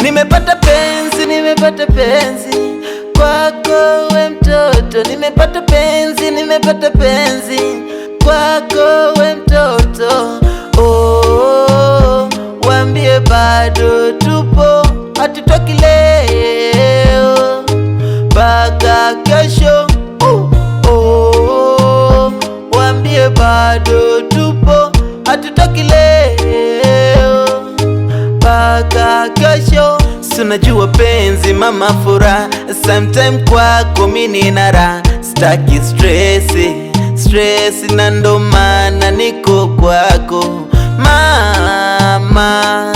Nimepata penzi, nimepata penzi kwako we mtoto. Nimepata penzi, nimepata penzi kwako we mtoto. Oh, waambie bado tupo, hatutoki leo mpaka kesho. Oh, waambie bado tupo, hatutoki leo mpaka kesho. Sunajua penzi mama furaha, sometime kwako mimi nina raha. Sitaki stress na ndo maana niko kwako mama.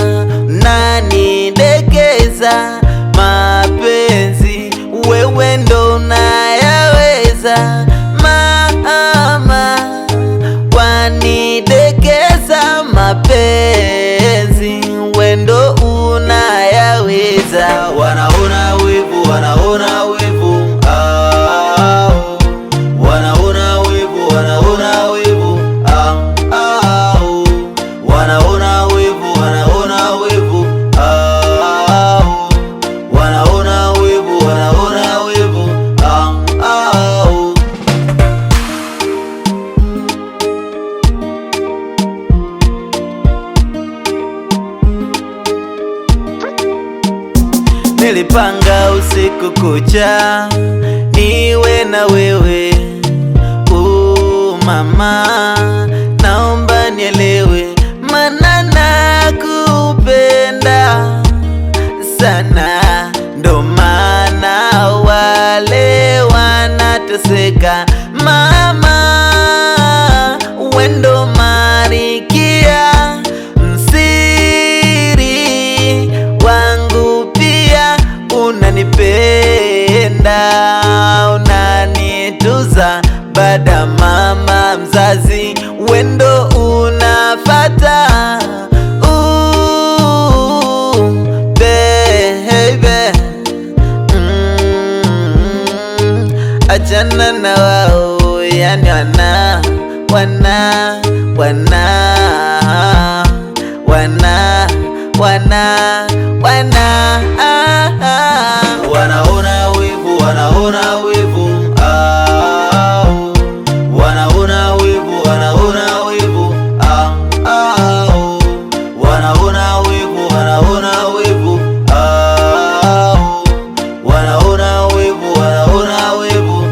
Nanidekeza mapenzi, wewe ndo unayaweza mama. Wanidekeza mapenzi, wewe ndo unayaweza. Wanaona wivu, wanaona wivu, wanaona wivu, wanaona wivu, wanaona wivu, wanaona wivu, wanaona wivu, wanaona wivu, Nilipanga usiku kucha niwe na wewe. Mama, naomba nielewe, maana nakupenda sana, ndo maana wale wanateseka. Mama, wewe ndo Marikia, msiri wangu pia. Unanipenda, unanituza, bada mama mzazi, wendo unafata. Baby, achana na wao, yani wanaona wivu, wanaona wivu, wanaona wivu, wanaona wivu, wanaona wivu, wanaona wivu, wanaona wivu, wanaona wivu,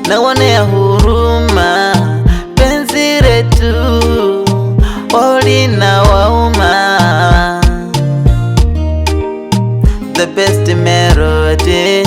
naonea huruma penzi letu, olina wauma. The best melody